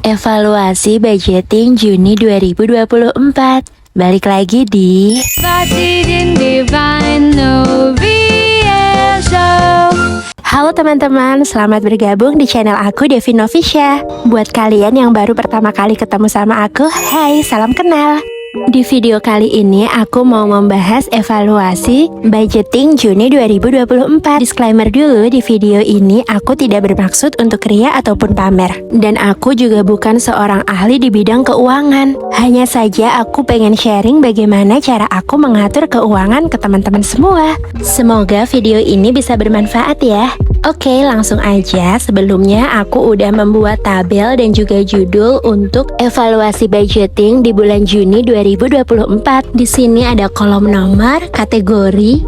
Evaluasi budgeting Juni 2024. Balik lagi di Halo teman-teman, selamat bergabung di channel aku Devi Novicia. Buat kalian yang baru pertama kali ketemu sama aku, hai, salam kenal. Di video kali ini aku mau membahas evaluasi budgeting Juni 2024. Disclaimer dulu, di video ini aku tidak bermaksud untuk ria ataupun pamer. Dan aku juga bukan seorang ahli di bidang keuangan. Hanya saja aku pengen sharing bagaimana cara aku mengatur keuangan ke teman-teman semua. Semoga video ini bisa bermanfaat ya. Oke, langsung aja. Sebelumnya aku udah membuat tabel dan juga judul untuk evaluasi budgeting di bulan Juni 2024. Di sini ada kolom nomor, kategori,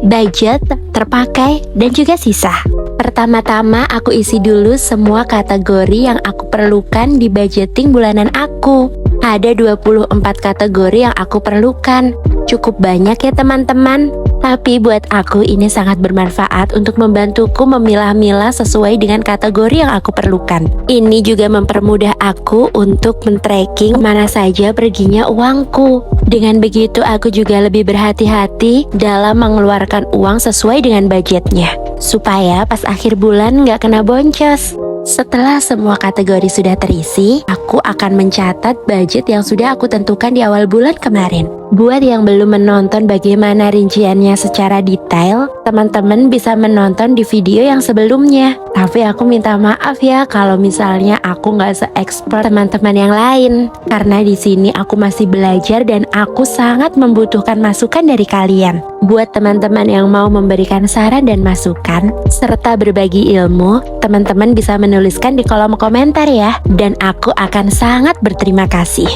budget, terpakai, dan juga sisa. Pertama-tama aku isi dulu semua kategori yang aku perlukan di budgeting bulanan aku. Ada 24 kategori yang aku perlukan. Cukup banyak ya teman-teman. Tapi buat aku ini sangat bermanfaat untuk membantuku memilah-milah sesuai dengan kategori yang aku perlukan. Ini juga mempermudah aku untuk men-tracking mana saja perginya uangku. Dengan begitu aku juga lebih berhati-hati dalam mengeluarkan uang sesuai dengan budgetnya, supaya pas akhir bulan nggak kena boncos. Setelah semua kategori sudah terisi, aku akan mencatat budget yang sudah aku tentukan di awal bulan kemarin. Buat yang belum menonton bagaimana rinciannya secara detail, teman-teman bisa menonton di video yang sebelumnya. Tapi aku minta maaf ya kalau misalnya aku nggak se-expert teman-teman yang lain, karena di sini aku masih belajar dan aku sangat membutuhkan masukan dari kalian. Buat teman-teman yang mau memberikan saran dan masukan serta berbagi ilmu, teman-teman bisa menuliskan di kolom komentar ya, dan aku akan sangat berterima kasih.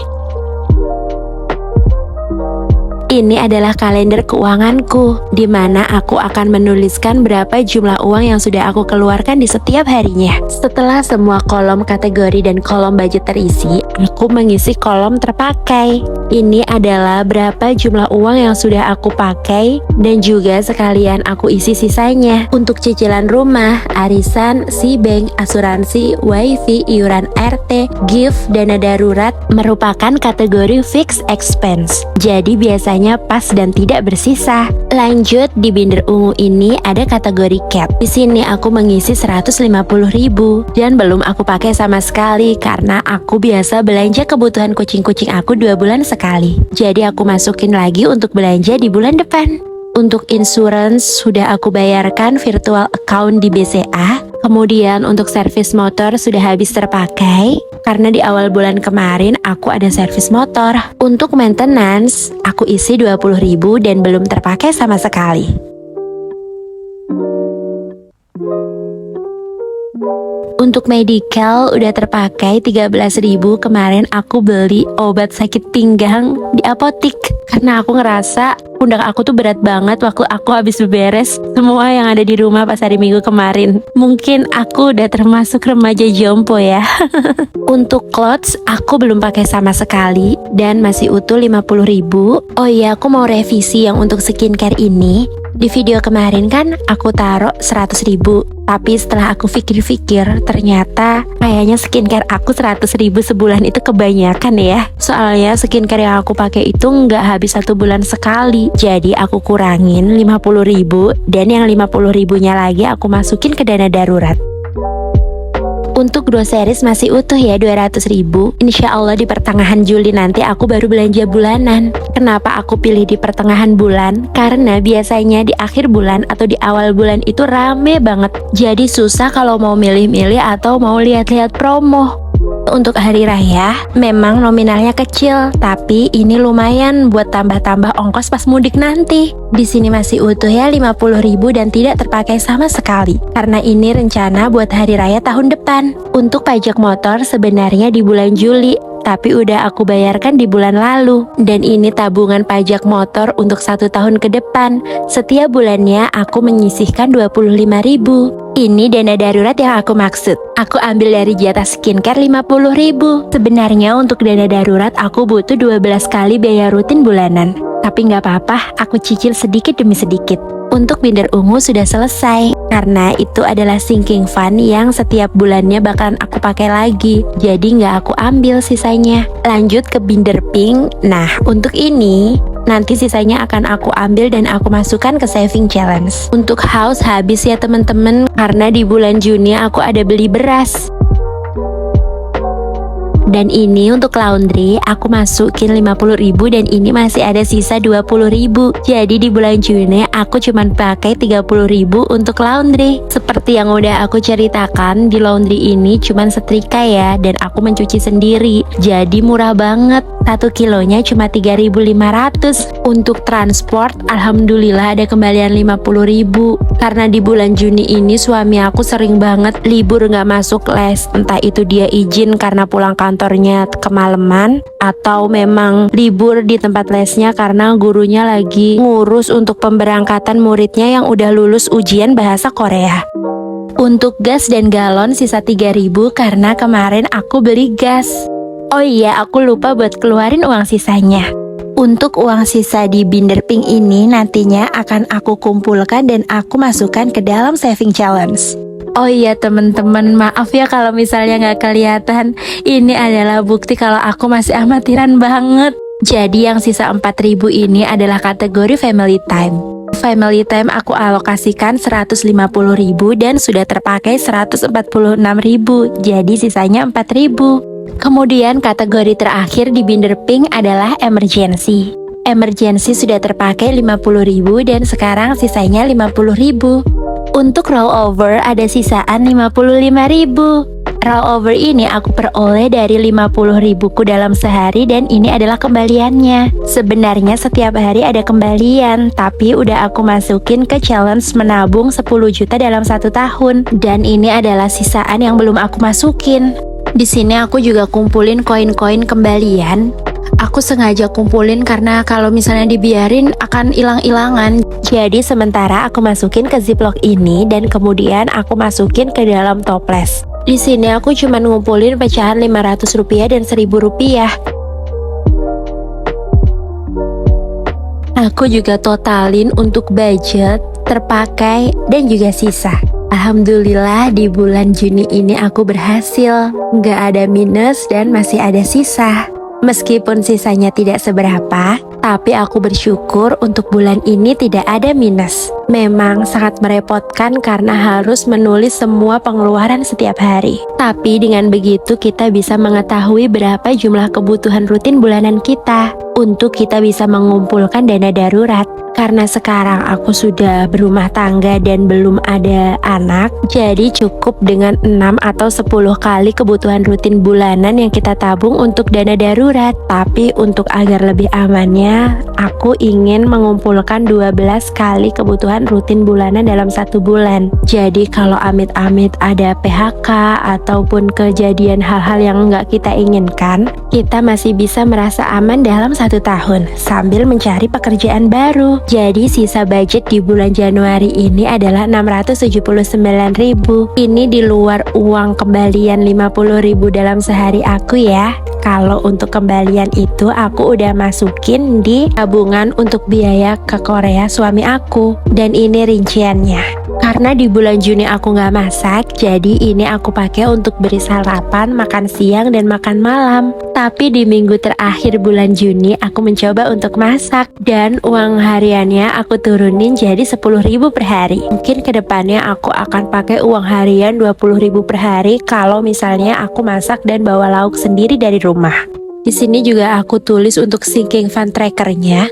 Ini adalah kalender keuanganku, di mana aku akan menuliskan berapa jumlah uang yang sudah aku keluarkan di setiap harinya. Setelah semua kolom kategori dan kolom budget terisi, aku mengisi kolom terpakai. Ini adalah berapa jumlah uang yang sudah aku pakai, dan juga sekalian aku isi sisanya untuk cicilan rumah, arisan, si-bank, asuransi, wifi, iuran RT, gift, dana darurat merupakan kategori fixed expense. Jadi biasanya pas dan tidak bersisa. Lanjut, di binder ungu ini ada kategori cap. Di sini aku mengisi 150.000 dan belum aku pakai sama sekali karena aku biasa belanja kebutuhan kucing-kucing aku 2 bulan sekali. Jadi aku masukin lagi untuk belanja di bulan depan. Untuk insurance sudah aku bayarkan virtual account di BCA. Kemudian untuk servis motor sudah habis terpakai karena di awal bulan kemarin aku ada servis motor. Untuk maintenance aku isi 20.000 dan belum terpakai sama sekali. Untuk medical udah terpakai 13.000. Kemarin aku beli obat sakit pinggang di apotik karena aku ngerasa pundak aku tuh berat banget waktu aku habis beberes semua yang ada di rumah pas hari Minggu kemarin. Mungkin aku udah termasuk remaja jompo ya. Untuk clothes aku belum pakai sama sekali dan masih utuh 50.000. Oh iya, aku mau revisi yang untuk skincare ini. Di video kemarin kan aku taruh 100.000, tapi setelah aku pikir-pikir ternyata kayaknya skincare aku 100.000 sebulan itu kebanyakan ya. Soalnya skincare yang aku pakai itu nggak habis 1 bulan sekali. Jadi aku kurangin 50.000 dan yang 50.000-nya lagi aku masukin ke dana darurat. Untuk groceries masih utuh ya 200.000. Insya Allah di pertengahan Juli nanti aku baru belanja bulanan. Kenapa aku pilih di pertengahan bulan? Karena biasanya di akhir bulan atau di awal bulan itu rame banget. Jadi susah kalau mau milih-milih atau mau lihat-lihat promo. Untuk hari raya memang nominalnya kecil, tapi ini lumayan buat tambah-tambah ongkos pas mudik nanti. Di sini masih utuh ya 50.000 dan tidak terpakai sama sekali karena ini rencana buat hari raya tahun depan. Untuk pajak motor sebenarnya di bulan Juli, tapi udah aku bayarkan di bulan lalu. Dan ini tabungan pajak motor untuk 1 tahun ke depan. Setiap bulannya aku menyisihkan 25.000. Ini dana darurat yang aku maksud. Aku ambil dari jatah skincare 50.000. Sebenarnya untuk dana darurat aku butuh 12 kali biaya rutin bulanan. Tapi nggak apa-apa, aku cicil sedikit demi sedikit. Untuk binder ungu sudah selesai, karena itu adalah sinking fund yang setiap bulannya bakalan aku pakai lagi. Jadi nggak aku ambil sisanya. Lanjut ke binder pink. Nah, untuk ini nanti sisanya akan aku ambil dan aku masukkan ke saving challenge. Untuk house habis ya teman-teman, karena di bulan Juni aku ada beli beras. Dan ini untuk laundry aku masukin 50.000 dan ini masih ada sisa 20.000. Jadi di bulan Juni aku cuman pakai 30.000 untuk laundry. Seperti yang udah aku ceritakan, di laundry ini cuman setrika ya, dan aku mencuci sendiri. Jadi murah banget. 1 kilonya cuma 3.500. Untuk transport alhamdulillah ada kembalian 50.000. Karena di bulan Juni ini suami aku sering banget libur gak masuk les. Entah itu dia izin karena pulang kantornya kemalaman, atau memang libur di tempat lesnya karena gurunya lagi ngurus untuk pemberangkatan muridnya yang udah lulus ujian bahasa Korea. Untuk gas dan galon sisa 3.000 karena kemarin aku beli gas. Oh iya, aku lupa buat keluarin uang sisanya. Untuk uang sisa di binder pink ini nantinya akan aku kumpulkan dan aku masukkan ke dalam saving challenge. Oh iya teman-teman, maaf ya kalau misalnya nggak kelihatan. Ini adalah bukti kalau aku masih amatiran banget. Jadi yang sisa 4.000 ini adalah kategori family time. Family time aku alokasikan 150.000 dan sudah terpakai 146.000. Jadi sisanya 4.000. Kemudian kategori terakhir di binder pink adalah emergency. Emergency sudah terpakai 50.000 dan sekarang sisanya 50.000. Untuk rollover ada sisaan 55.000. Rollover ini aku peroleh dari 50.000 ku dalam sehari dan ini adalah kembaliannya. Sebenarnya setiap hari ada kembalian, tapi udah aku masukin ke challenge menabung 10 juta dalam 1 tahun. Dan ini adalah sisaan yang belum aku masukin. Di sini aku juga kumpulin koin-koin kembalian. Aku sengaja kumpulin karena kalau misalnya dibiarin akan hilang-hilangan. Jadi sementara aku masukin ke ziplock ini dan kemudian aku masukin ke dalam toples. Di sini aku cuma ngumpulin pecahan Rp500 dan Rp1.000. Aku juga totalin untuk budget, terpakai, dan juga sisa. Alhamdulillah di bulan Juni ini aku berhasil. Nggak ada minus dan masih ada sisa. Meskipun sisanya tidak seberapa, tapi aku bersyukur untuk bulan ini tidak ada minus. Memang sangat merepotkan karena harus menulis semua pengeluaran setiap hari. Tapi dengan begitu kita bisa mengetahui berapa jumlah kebutuhan rutin bulanan kita. Untuk kita bisa mengumpulkan dana darurat. Karena sekarang aku sudah berumah tangga dan belum ada anak, jadi cukup dengan 6 atau 10 kali kebutuhan rutin bulanan yang kita tabung untuk dana darurat. Tapi untuk agar lebih amannya, aku ingin mengumpulkan 12 kali kebutuhan rutin bulanan dalam 1 bulan. Jadi kalau amit-amit ada PHK ataupun kejadian hal-hal yang nggak kita inginkan, kita masih bisa merasa aman dalam 1 tahun sambil mencari pekerjaan baru. Jadi sisa budget di bulan Januari ini adalah 679.000. Ini di luar uang kembalian 50.000 dalam sehari aku ya. Kalau untuk kembalian itu aku udah masukin di tabungan untuk biaya ke Korea suami aku. Dan ini rinciannya. Karena di bulan Juni aku nggak masak, jadi ini aku pakai untuk beri sarapan, makan siang, dan makan malam. Tapi di minggu terakhir bulan Juni aku mencoba untuk masak, dan uang hariannya aku turunin jadi 10.000 per hari. Mungkin kedepannya aku akan pakai uang harian 20.000 per hari kalau misalnya aku masak dan bawa lauk sendiri dari rumah. Di sini juga aku tulis untuk sinking fund trackernya.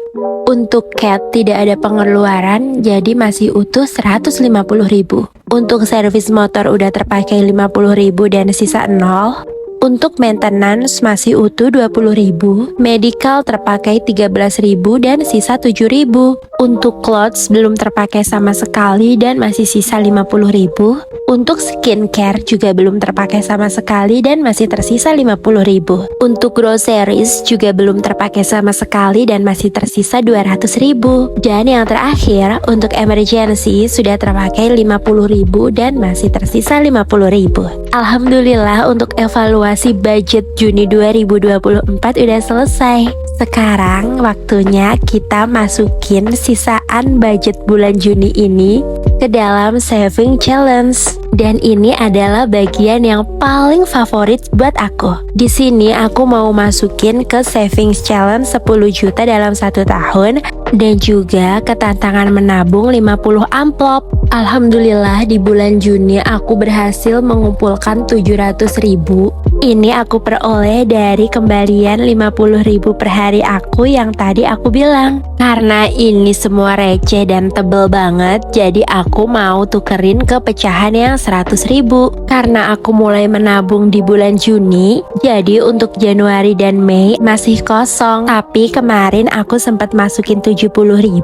Untuk cat tidak ada pengeluaran, jadi masih utuh 150.000. Untuk servis motor udah terpakai 50.000 dan sisa 0. Untuk maintenance masih utuh 20.000, medical terpakai 13.000 dan sisa 7.000. Untuk clothes belum terpakai sama sekali dan masih sisa 50.000. Untuk skincare juga belum terpakai sama sekali dan masih tersisa 50.000. Untuk groceries juga belum terpakai sama sekali dan masih tersisa 200.000. Dan yang terakhir, untuk emergency sudah terpakai 50.000 dan masih tersisa 50.000. Alhamdulillah untuk evaluasi budget Juni 2024 udah selesai. Sekarang waktunya kita masukin sisaan budget bulan Juni ini ke dalam saving challenge. Dan ini adalah bagian yang paling favorit buat aku. Di sini aku mau masukin ke savings challenge 10 juta dalam 1 tahun dan juga ke tantangan menabung 50 amplop. Alhamdulillah di bulan Juni aku berhasil mengumpulkan 700.000. Ini aku peroleh dari kembalian 50.000 per hari aku yang tadi aku bilang. Karena ini semua receh dan tebel banget, jadi aku mau tukerin ke pecahan yang 100.000. Karena aku mulai menabung di bulan Juni, jadi untuk Januari dan Mei masih kosong. Tapi kemarin aku sempat masukin 70.000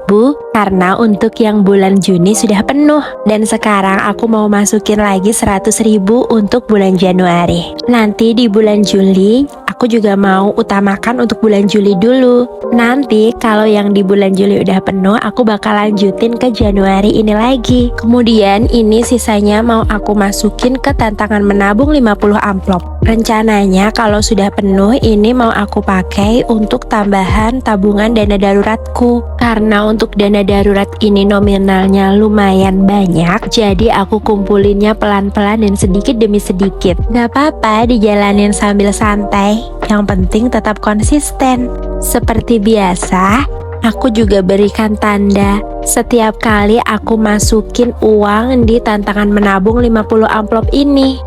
karena untuk yang bulan Juni sudah penuh. Dan sekarang aku mau masukin lagi 100.000 untuk bulan Januari. Nanti di bulan Juli aku juga mau utamakan untuk bulan Juli dulu. Nanti kalau yang di bulan Juli udah penuh, aku bakal lanjutin ke Januari ini lagi. Kemudian ini sisanya mau aku masukin ke tantangan menabung 50 amplop. Rencananya kalau sudah penuh ini mau aku pakai untuk tambahan tabungan dana daruratku. Karena untuk dana darurat ini nominalnya lumayan banyak, jadi aku kumpulinnya pelan-pelan dan sedikit demi sedikit. Gak apa-apa dijalanin sambil santai, yang penting tetap konsisten. Seperti biasa, aku juga berikan tanda setiap kali aku masukin uang di tantangan menabung 50 amplop ini.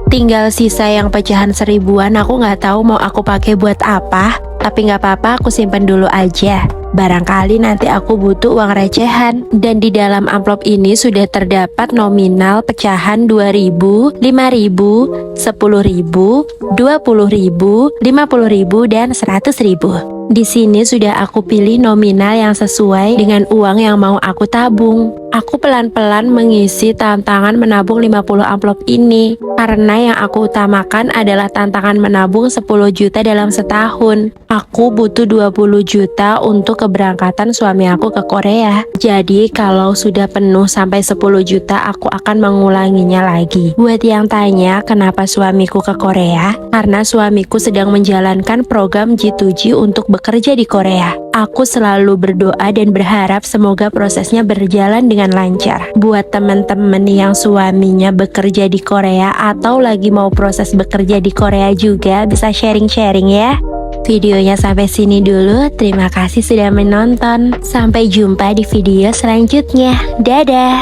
Tinggal sisa yang pecahan 1000-an, aku nggak tahu mau aku pakai buat apa. Tapi nggak apa-apa, aku simpen dulu aja. Barangkali nanti aku butuh uang recehan. Dan di dalam amplop ini sudah terdapat nominal pecahan 2.000, 5.000, 10.000, 20.000, 50.000, dan 100.000. Di sini sudah aku pilih nominal yang sesuai dengan uang yang mau aku tabung. Aku pelan-pelan mengisi tantangan menabung 50 amplop ini karena yang aku utamakan adalah tantangan menabung 10 juta dalam setahun. Aku butuh 20 juta untuk keberangkatan suami aku ke Korea. Jadi kalau sudah penuh sampai 10 juta aku akan mengulanginya lagi. Buat yang tanya kenapa suamiku ke Korea, karena suamiku sedang menjalankan program G2G untuk bekerja di Korea. Aku selalu berdoa dan berharap semoga prosesnya berjalan dengan lancar. Buat teman-teman yang suaminya bekerja di Korea atau lagi mau proses bekerja di Korea juga bisa sharing-sharing ya. Videonya sampai sini dulu. Terima kasih sudah menonton. Sampai jumpa di video selanjutnya. Dadah.